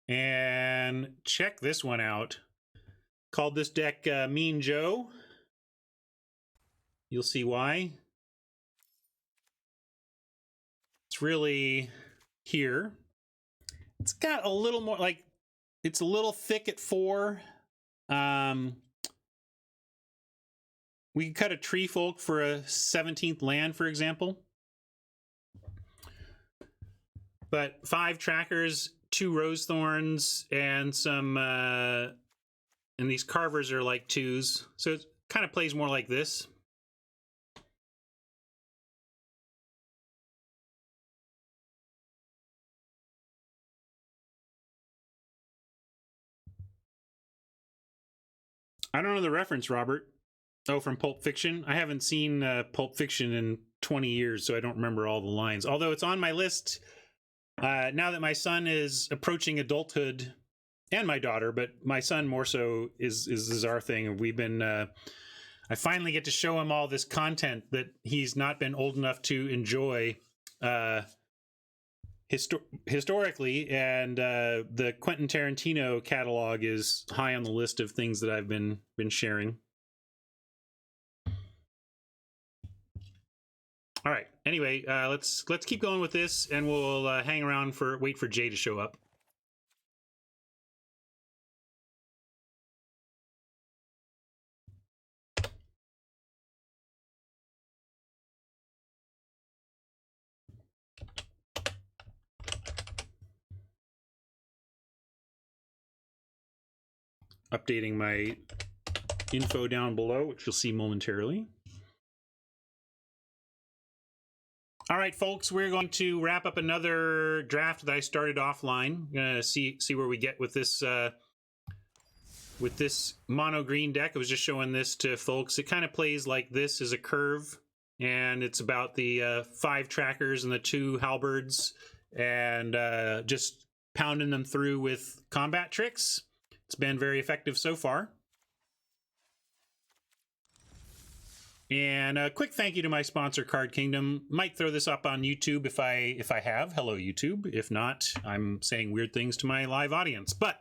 And check this one out. Called this deck Mean Joe. You'll see why. It's really here. It's got a little more, like, it's a little thick at 4. We could cut a Tree Folk for a 17th land, for example. But 5 trackers, 2 Rose Thorns, and some, and these carvers are like 2s. So it kind of plays more like this. I don't know the reference, Robert. Oh, from Pulp Fiction? I haven't seen Pulp Fiction in 20 years, so I don't remember all the lines. Although it's on my list now that my son is approaching adulthood, and my daughter, but my son more so is our thing. We've been, I finally get to show him all this content that he's not been old enough to enjoy historically, and the Quentin Tarantino catalog is high on the list of things that I've been sharing. All right. Anyway, let's keep going with this, and we'll hang around wait for Jay to show up. Updating my info down below, which you'll see momentarily. All right, folks, we're going to wrap up another draft that I started offline. I'm gonna see where we get with this mono green deck. I was just showing this to folks. It kind of plays like this as a curve, and it's about the 5 trackers and the 2 halberds, and just pounding them through with combat tricks. It's been very effective so far. And a quick thank you to my sponsor, Card Kingdom. Might throw this up on YouTube if I have. Hello, YouTube. If not, I'm saying weird things to my live audience. But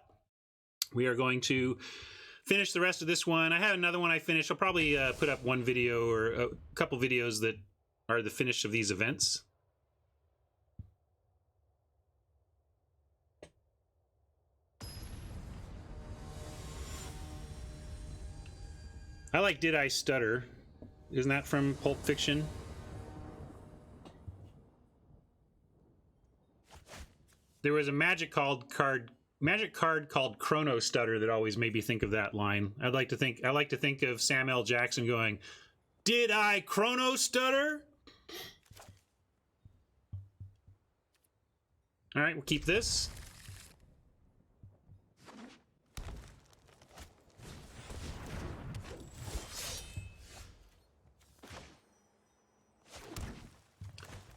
we are going to finish the rest of this one. I have another one I finished. I'll probably put up one video or a couple videos that are the finish of these events. I like Did I Stutter? Isn't that from Pulp Fiction? There was a magic card called Chrono Stutter that always made me think of that line. I like to think of Sam L. Jackson going, "Did I Chrono Stutter?" All right, we'll keep this.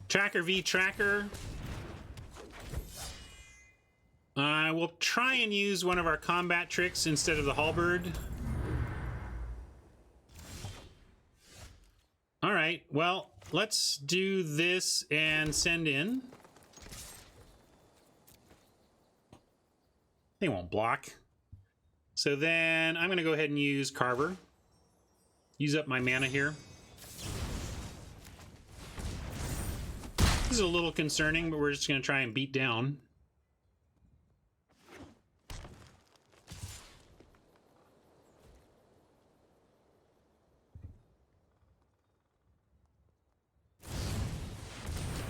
Tracker v Tracker. We'll try and use one of our combat tricks instead of the halberd. All right, well, let's do this and send in. They won't block. So then I'm going to go ahead and use Carver. Use up my mana here. This is a little concerning, but we're just going to try and beat down.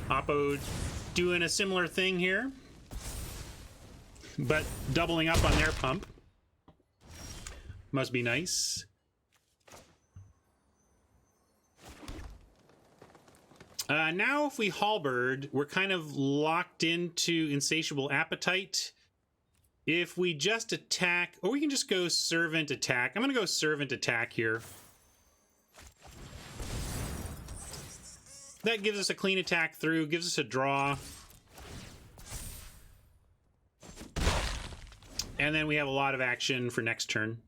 Oppo doing a similar thing here, but doubling up on their pump. Must be nice. Now if we halberd, we're kind of locked into Insatiable Appetite. If we just attack, or we can just go Servant Attack. I'm going to go Servant Attack here. That gives us a clean attack through, gives us a draw. And then we have a lot of action for next turn.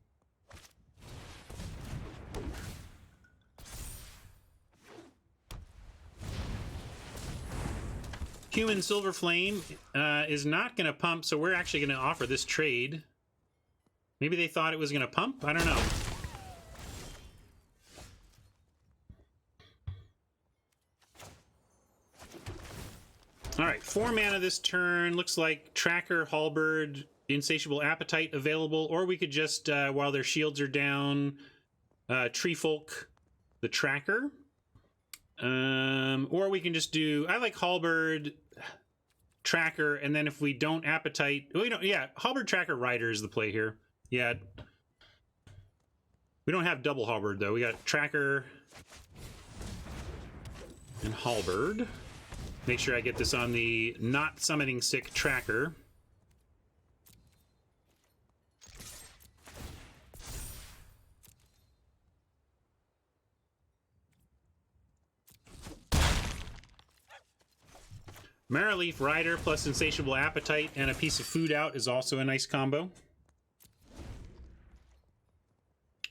Human Silver Flame is not going to pump, so we're actually going to offer this trade. Maybe they thought it was going to pump? I don't know. All right, 4 mana this turn. Looks like Tracker, Halberd, Insatiable Appetite available, or we could just, while their shields are down, Treefolk the Tracker. Or we can just do, I like Halberd, Tracker, and then if we don't Appetite, well, you know, yeah, Halberd, Tracker, Rider is the play here. Yeah. We don't have double Halberd, though. We got Tracker and Halberd. Make sure I get this on the not summoning sick Tracker. Maraleaf Rider plus Insatiable Appetite and a piece of food out is also a nice combo.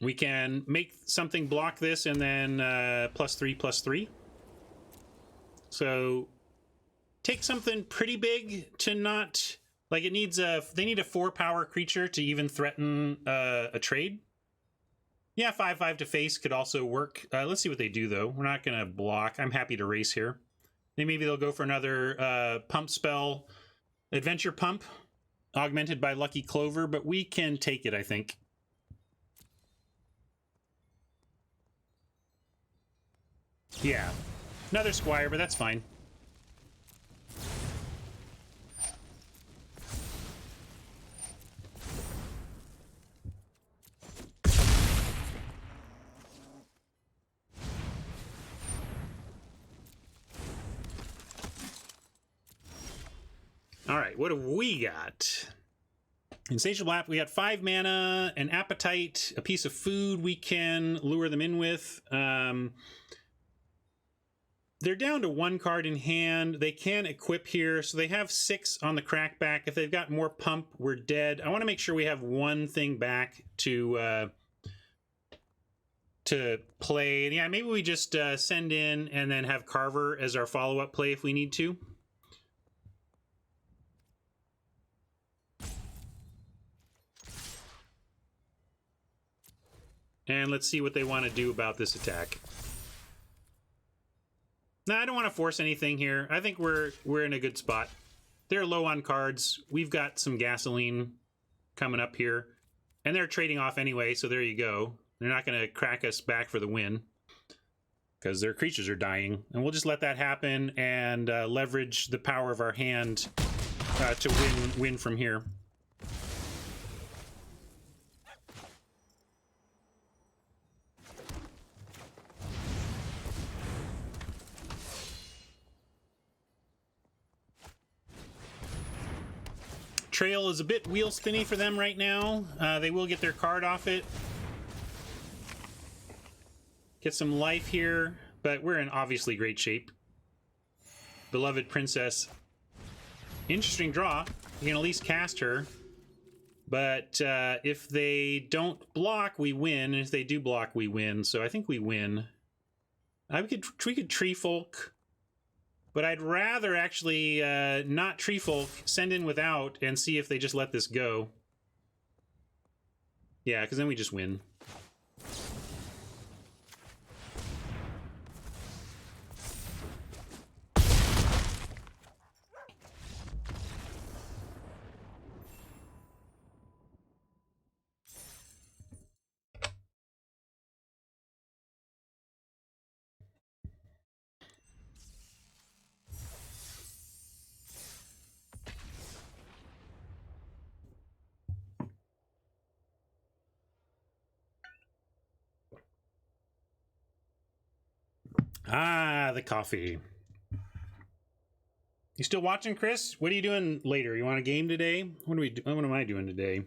We can make something block this and then +3/+3. So take something pretty big to not, like, it needs a, they need a 4-power creature to even threaten a trade. Yeah, 5/5 to face could also work. Let's see what they do, though. We're not going to block. I'm happy to race here. Maybe they'll go for another pump spell, Adventure Pump, augmented by Lucky Clover, but we can take it, I think. Yeah, another Squire, but that's fine. All right, what have we got? Insatiable App, we got 5 mana, an Appetite, a piece of food we can lure them in with. They're down to 1 card in hand. They can equip here, so they have 6 on the crackback. If they've got more pump, we're dead. I want to make sure we have 1 thing back to play. And yeah, maybe we just send in and then have Carver as our follow-up play if we need to. And let's see what they want to do about this attack. No, I don't want to force anything here. I think we're in a good spot. They're low on cards. We've got some gasoline coming up here. And they're trading off anyway, so there you go. They're not going to crack us back for the win. Because their creatures are dying. And we'll just let that happen and leverage the power of our hand to win from here. Trail is a bit wheel spinny for them right now. They will get their card off it. Get some life here, but we're in obviously great shape. Beloved Princess. Interesting draw. You can at least cast her. But if they don't block, we win. And if they do block, we win. So I think we win. We could Tree Folk. But I'd rather actually not Tree Folk, send in without, and see if they just let this go. Yeah, because then we just win. Ah, the coffee. You still watching, Chris? What are you doing later? You want a game today? What am I doing today?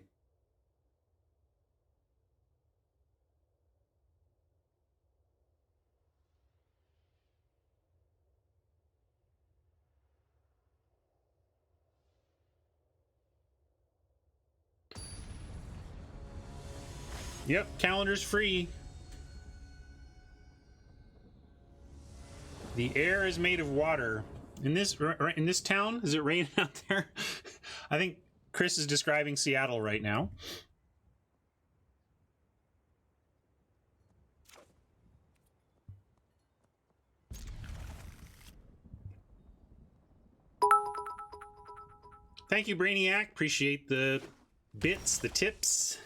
Yep, calendar's free. The air is made of water. in this town? Is it raining out there? I think Chris is describing Seattle right now. Thank you, Brainiac. Appreciate the bits, the tips.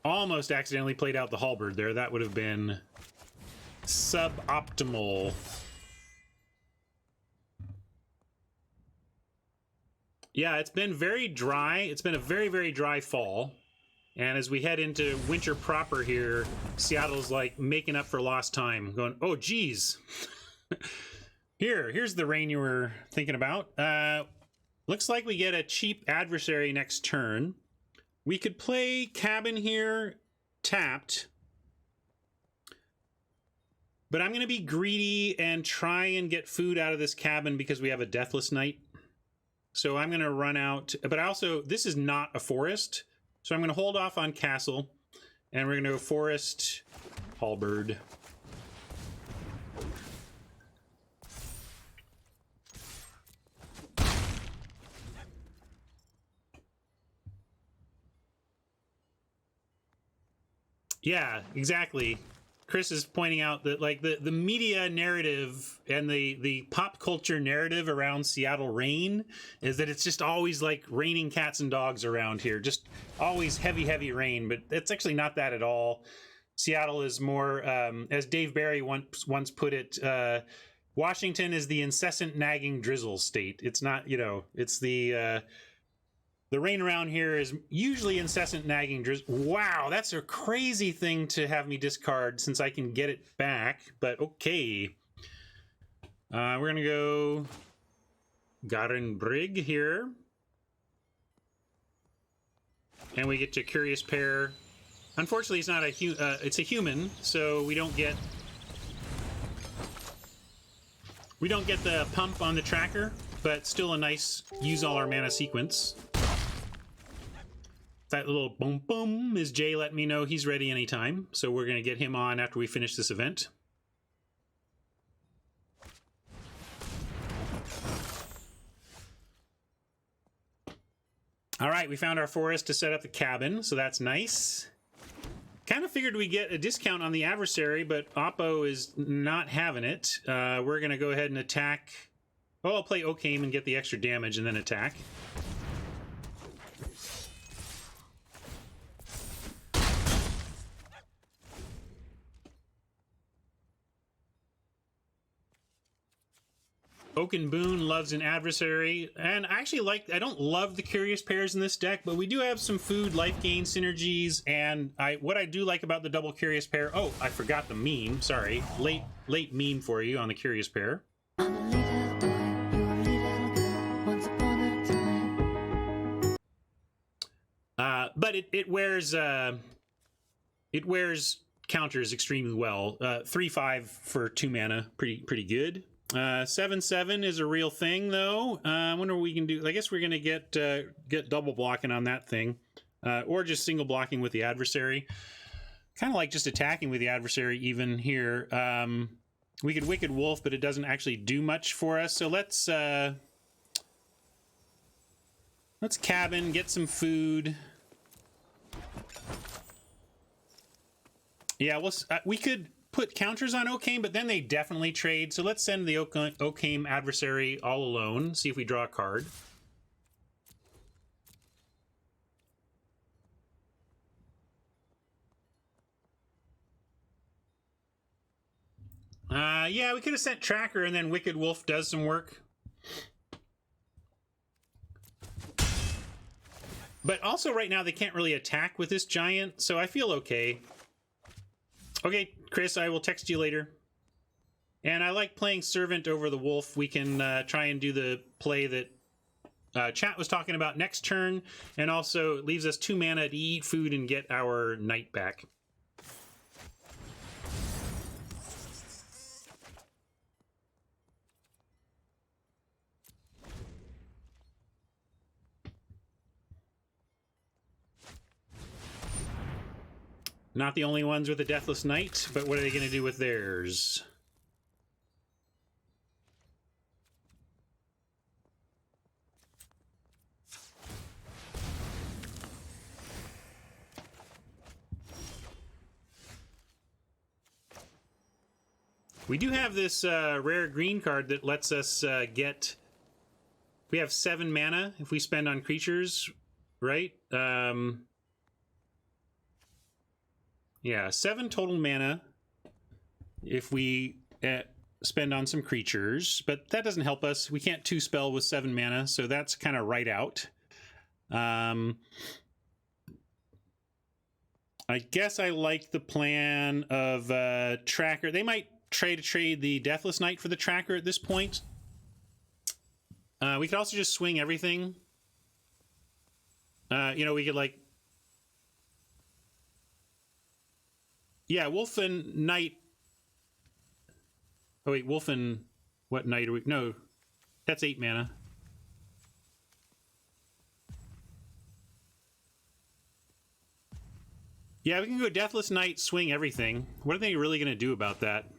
Almost accidentally played out the halberd there. That would have been suboptimal. Yeah, it's been very dry. It's been a very, very dry fall. And as we head into winter proper here, Seattle's like making up for lost time. Going, oh, geez. Here's the rain you were thinking about. Looks like we get a cheap adversary next turn. We could play Cabin here, tapped. But I'm going to be greedy and try and get food out of this cabin because we have a Deathless Knight. So I'm going to run out. But also, this is not a forest. So I'm going to hold off on Castle. And we're going to go Forest, Halberd. Yeah, exactly. Chris is pointing out that like the media narrative and the pop culture narrative around Seattle rain is that it's just always like raining cats and dogs around here, just always heavy rain, but it's actually not that at all. Seattle is more, as Dave Barry once put it, Washington is the incessant nagging drizzle state. It's not, you know, it's the rain around here is usually incessant nagging drizzle. Wow, that's a crazy thing to have me discard since I can get it back, but okay. We're going to go Garen Brig here. And we get to Curious Pair. Unfortunately, it's not it's a human, so we don't get the pump on the tracker, but still a nice use all our mana sequence. That little boom boom is Jay letting me know he's ready anytime. So we're going to get him on after we finish this event. All right, we found our forest to set up the cabin, so that's nice. Kind of figured we get a discount on the adversary, but Oppo is not having it. We're going to go ahead and attack. Oh, I'll play Okame and get the extra damage and then attack. Oaken Boon loves an adversary, and I actually I don't love the Curious Pairs in this deck, but we do have some food life gain synergies, and what I do like about the double Curious Pair, oh, I forgot the meme, sorry, late meme for you on the Curious Pair. But it wears counters extremely well. 3/5 for 2 mana, pretty good. 7/7 is a real thing, though. I wonder what we can do. I guess we're gonna get double blocking on that thing, or just single blocking with the adversary. Kind of like just attacking with the adversary even here. We could Wicked Wolf, but it doesn't actually do much for us. So let's cabin, get some food. Yeah, we could put counters on Okame, but then they definitely trade. So let's send the Okame adversary all alone. See if we draw a card. Yeah, we could have sent Tracker and then Wicked Wolf does some work. But also right now they can't really attack with this giant, so I feel okay. Okay, Chris, I will text you later. And I like playing Servant over the Wolf. We can try and do the play that chat was talking about next turn, and also it leaves us 2 mana to eat food and get our Knight back. Not the only ones with a Deathless Knight, but what are they going to do with theirs? We do have this rare green card that lets us get... We have 7 mana if we spend on creatures, right? Yeah, 7 total mana if we spend on some creatures, but that doesn't help us. We can't 2-spell with 7 mana, so that's kind of right out. I guess I like the plan of Tracker. They might try to trade the Deathless Knight for the Tracker at this point. We could also just swing everything. You know, we could like... Yeah, Wolf and Knight... Oh wait, Wolf and... What Knight are we... No, that's 8 mana. Yeah, we can go Deathless Knight, swing everything. What are they really going to do about that?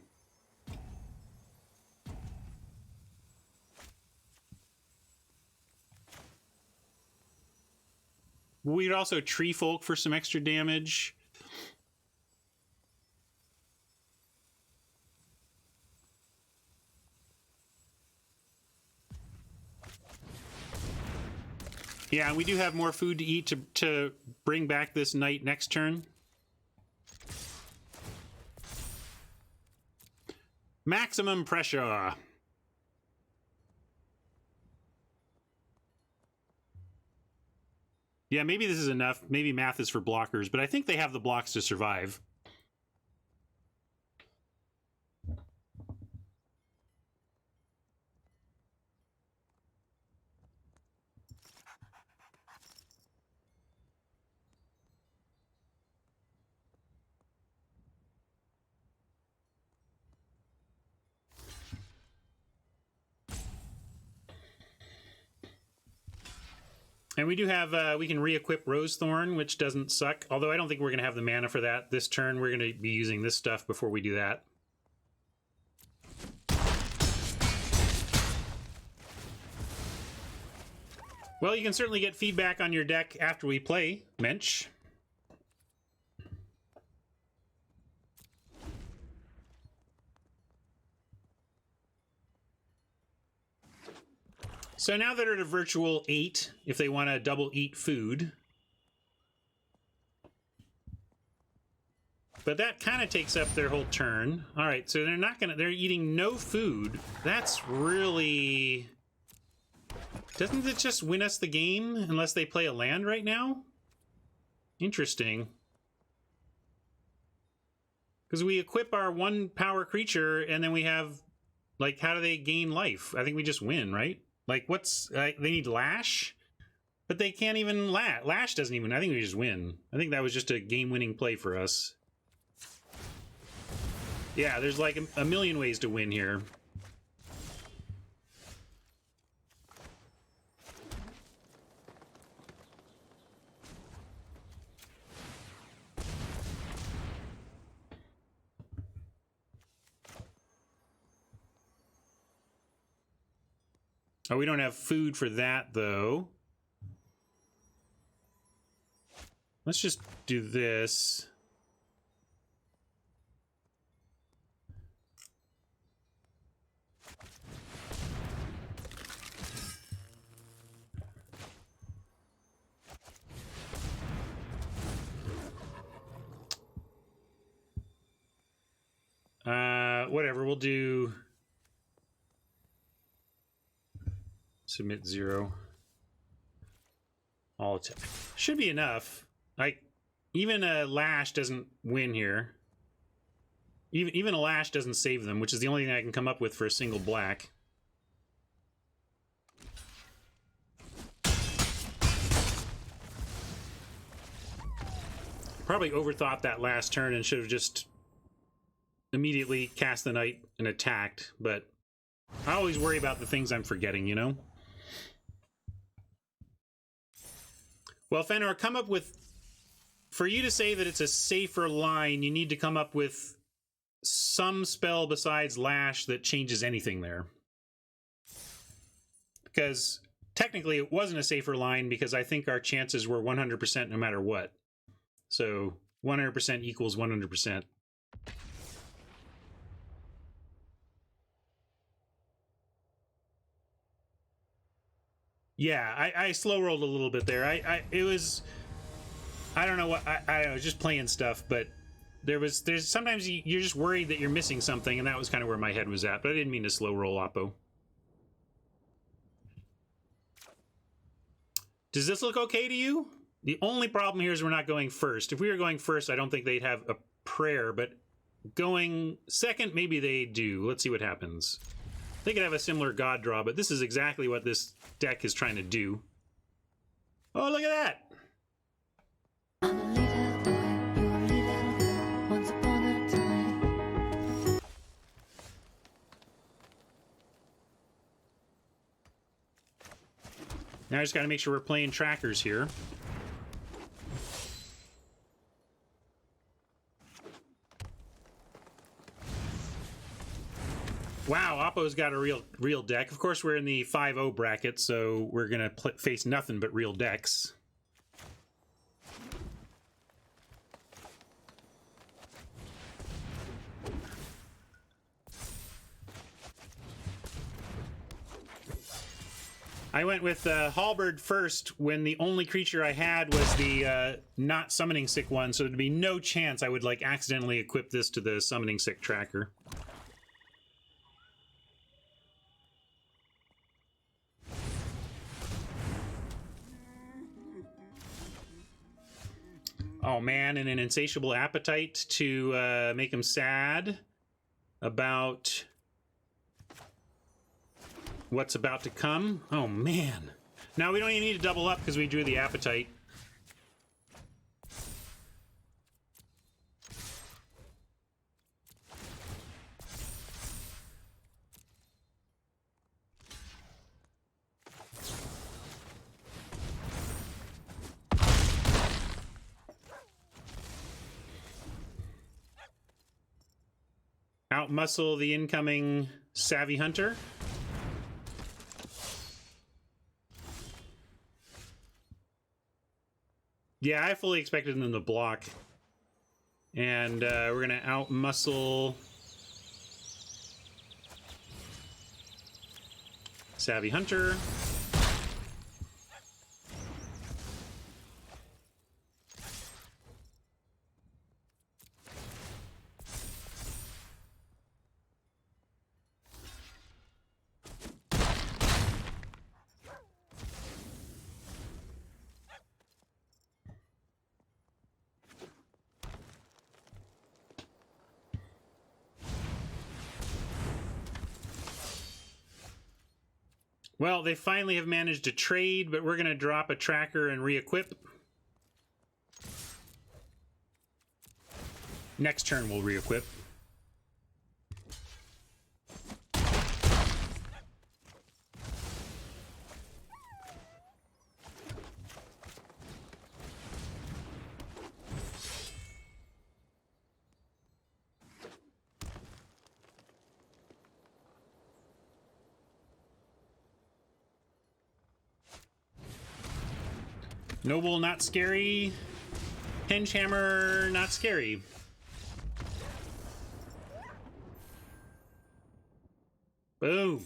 We'd also Tree Folk for some extra damage. Yeah, and we do have more food to eat to bring back this knight next turn. Maximum pressure. Yeah, maybe this is enough. Maybe math is for blockers, but I think they have the blocks to survive. And we do have, we can re-equip Rosethorn, which doesn't suck. Although I don't think we're going to have the mana for that this turn. We're going to be using this stuff before we do that. Well, you can certainly get feedback on your deck after we play, Mensch. So now they're at a virtual 8, if they want to double eat food. But that kind of takes up their whole turn. All right, so they're not gonna, they're eating no food. That's really... Doesn't it just win us the game unless they play a land right now? Interesting. Because we equip our 1 power creature and then we have, like, how do they gain life? I think we just win, right? Like, what's... they need Lash? But they can't even... Lash doesn't even... I think we just win. I think that was just a game-winning play for us. Yeah, there's like a million ways to win here. Oh, we don't have food for that, though. Let's just do this. Whatever, we'll do... Submit 0. All attack. Should be enough. Like, even a Lash doesn't win here. Even a Lash doesn't save them, which is the only thing I can come up with for a single black. Probably overthought that last turn and should have just immediately cast the knight and attacked, but I always worry about the things I'm forgetting, you know? Well, Fenor, come up with... For you to say that it's a safer line, you need to come up with some spell besides Lash that changes anything there. Because technically it wasn't a safer line because I think our chances were 100% no matter what. So 100% equals 100%. Yeah, I slow rolled a little bit there. It was, I don't know what, I was just playing stuff, but there's sometimes you're just worried that you're missing something, and that was kind of where my head was at, but I didn't mean to slow roll Oppo. Does this look okay to you? The only problem here is we're not going first. If we were going first, I don't think they'd have a prayer, but going second, maybe they do. Let's see what happens. They could have a similar god draw, but this is exactly what this deck is trying to do. Oh, look at that! I'm a little boy, you are a little girl, once upon a time. Now I just got to make sure we're playing trackers here. Wow, Oppo's got a real deck. Of course, we're in the 5-0 bracket, so we're gonna face nothing but real decks. I went with Halberd first when the only creature I had was the not summoning sick one, so there'd be no chance I would like accidentally equip this to the summoning sick tracker. Oh man, and an insatiable appetite to make him sad about what's about to come. Oh man. Now we don't even need to double up because we drew the appetite. Outmuscle the incoming Savvy Hunter. Yeah, I fully expected them to block. And we're going to outmuscle Savvy Hunter. Well, they finally have managed to trade, but we're going to drop a tracker and re-equip. Next turn we'll re-equip. Noble, not scary. Hingehammer, not scary. Boom.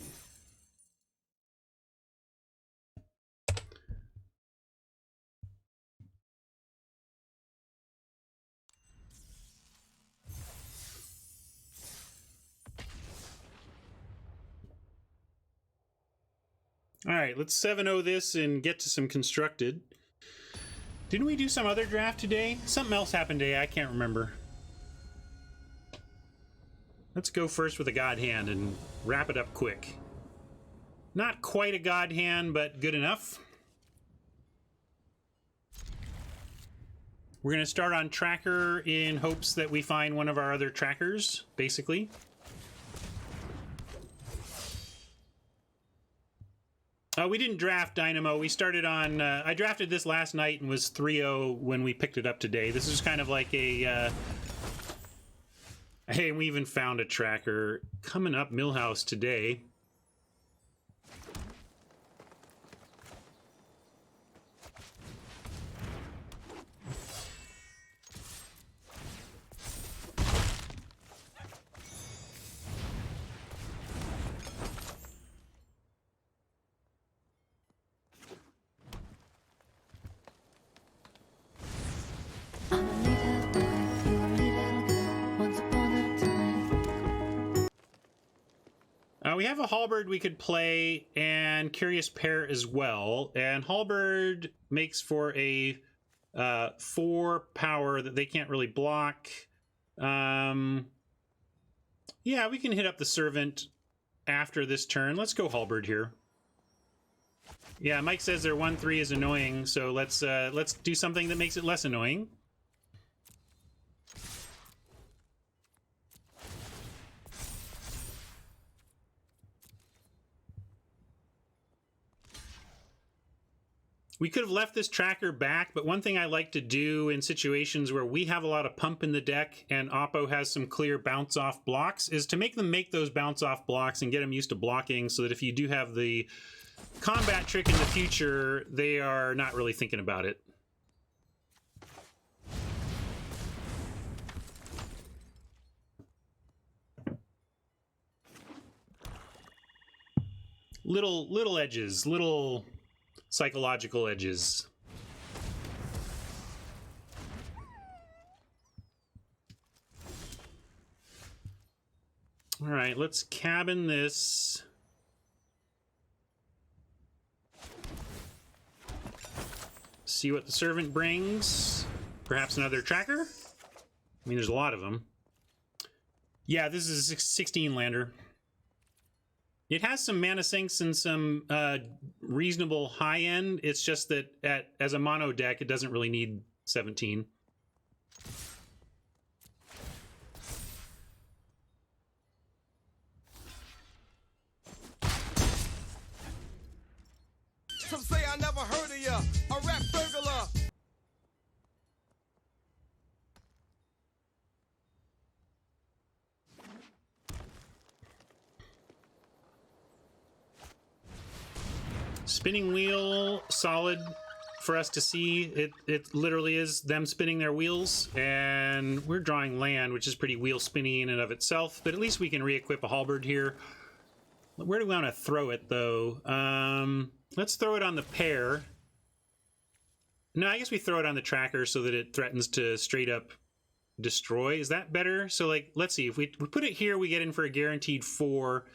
All right, let's 7-0 this and get to some constructed. Didn't we do some other draft today? Something else happened today, I can't remember. Let's go first with a God Hand and wrap it up quick. Not quite a God Hand, but good enough. We're going to start on Tracker in hopes that we find one of our other trackers, basically. We didn't draft Dynamo. We started on... I drafted this last night and was 3-0 when we picked it up today. This is kind of like a... Hey, we even found a tracker coming up Millhouse today. Now we have a Halberd we could play and Curious Pair as well. And Halberd makes for a 4 power that they can't really block. Yeah, we can hit up the Servant after this turn. Let's go Halberd here. Yeah, Mike says their 1/3 is annoying, so let's do something that makes it less annoying. We could have left this tracker back, but one thing I like to do in situations where we have a lot of pump in the deck and Oppo has some clear bounce-off blocks is to make them make those bounce-off blocks and get them used to blocking so that if you do have the combat trick in the future, they are not really thinking about it. Little edges, little psychological edges. All right, let's cabin this. See what the Servant brings. Perhaps another tracker? I mean, there's a lot of them. Yeah, this is a 16 lander. It has some mana sinks and some reasonable high end. It's just that as a mono deck, it doesn't really need 17. Some say I never heard of ya, a rap burglar. Spinning wheel, solid for us to see. It literally is them spinning their wheels, and we're drawing land, which is pretty wheel spinny in and of itself, but at least we can re-equip a Halberd here. Where do we want to throw it, though? Let's throw it on the pair. No, I guess we throw it on the tracker so that it threatens to straight up destroy. Is that better? So, like, let's see. If we put it here, we get in for a guaranteed 4.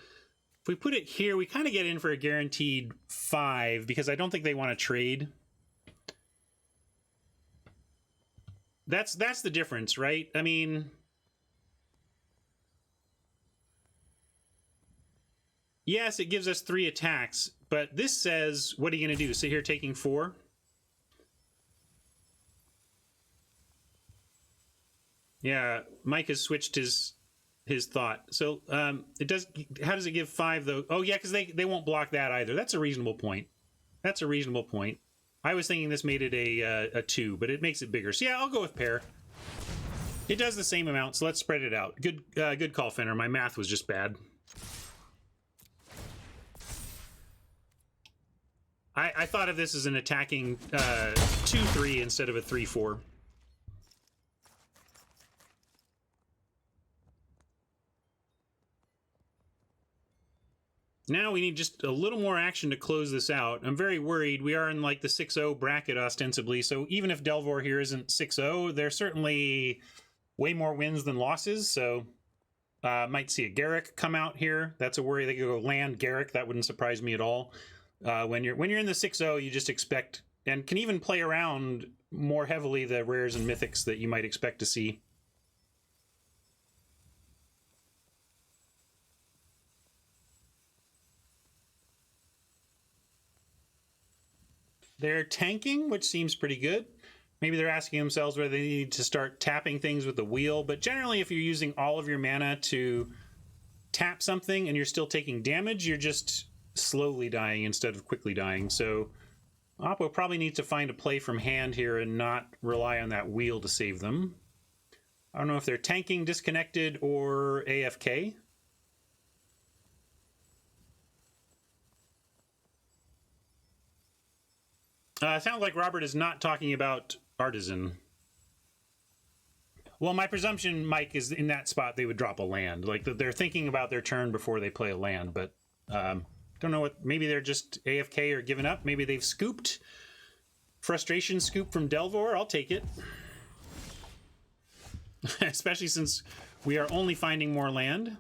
If we put it here, we kind of get in for a guaranteed 5 because I don't think they want to trade. That's the difference, right? I mean, yes, it gives us 3 attacks, but this says, what are you going to do? Sit here taking 4? Yeah, Mike has switched his thought. So it does. How does it give 5 though? Oh yeah, because they won't block that either. That's a reasonable point. That's a reasonable point. I was thinking this made it a 2, but it makes it bigger. So yeah, I'll go with pair. It does the same amount, so let's spread it out. Good call, Fenner. My math was just bad. I thought of this as an attacking 2/3 instead of a 3/4. Now we need just a little more action to close this out. I'm very worried. We are in like the 6-0 bracket ostensibly, so even if Delvor here isn't 6-0, there's certainly way more wins than losses, so might see a Garrick come out here. That's a worry. They could go land Garrick. That wouldn't surprise me at all. When you're in the 6-0, you just expect, and can even play around more heavily the rares and mythics that you might expect to see. They're tanking, which seems pretty good. Maybe they're asking themselves whether they need to start tapping things with the wheel, but generally if you're using all of your mana to tap something and you're still taking damage, you're just slowly dying instead of quickly dying. So Oppo probably needs to find a play from hand here and not rely on that wheel to save them. I don't know if they're tanking, disconnected, or AFK. Sounds like Robert is not talking about Artisan. Well, my presumption, Mike, is in that spot they would drop a land. Like they're thinking about their turn before they play a land, but don't know what. Maybe they're just AFK or giving up. Maybe they've scooped. Frustration scoop from Delvor. I'll take it. Especially since we are only finding more land.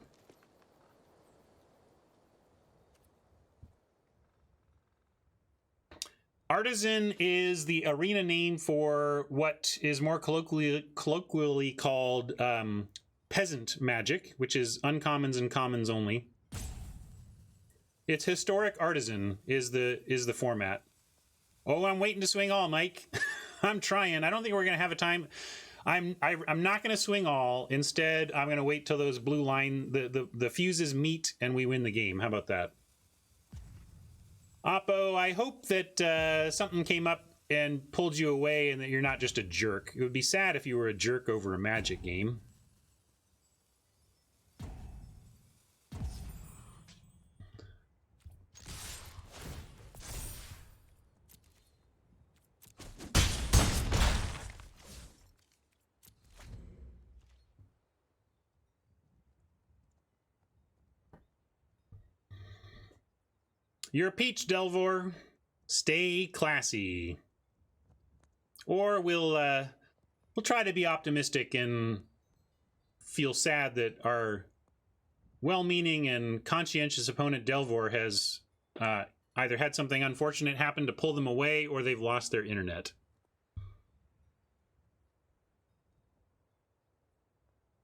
Artisan is the arena name for what is more colloquially called peasant magic, which is uncommons and commons only. It's historic artisan is the format. Oh, I'm waiting to swing all, Mike. I'm trying. I don't think we're gonna have a time. I'm not gonna swing all. Instead, I'm gonna wait till those blue line the fuses meet and we win the game. How about that? Oppo, I hope that something came up and pulled you away and that you're not just a jerk. It would be sad if you were a jerk over a Magic game. You're a peach, Delvor. Stay classy. Or we'll try to be optimistic and feel sad that our well-meaning and conscientious opponent Delvor has either had something unfortunate happen to pull them away or they've lost their internet.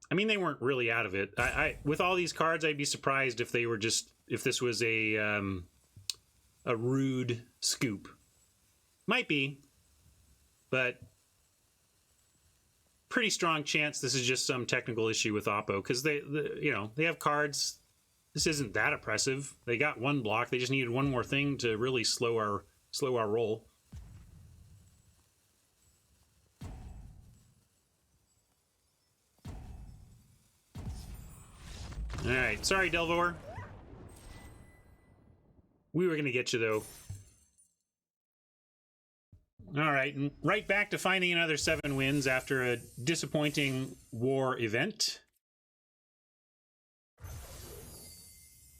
I mean, they weren't really out of it. I with all these cards, I'd be surprised if they were just if this was a rude scoop. Might be, but pretty strong chance this is just some technical issue with Oppo because they have cards. This isn't that oppressive. They got one block. They just needed one more thing to really slow our roll. All right, sorry, Delvor. We were gonna get you though. All right, and right back to finding another 7 wins after a disappointing war event.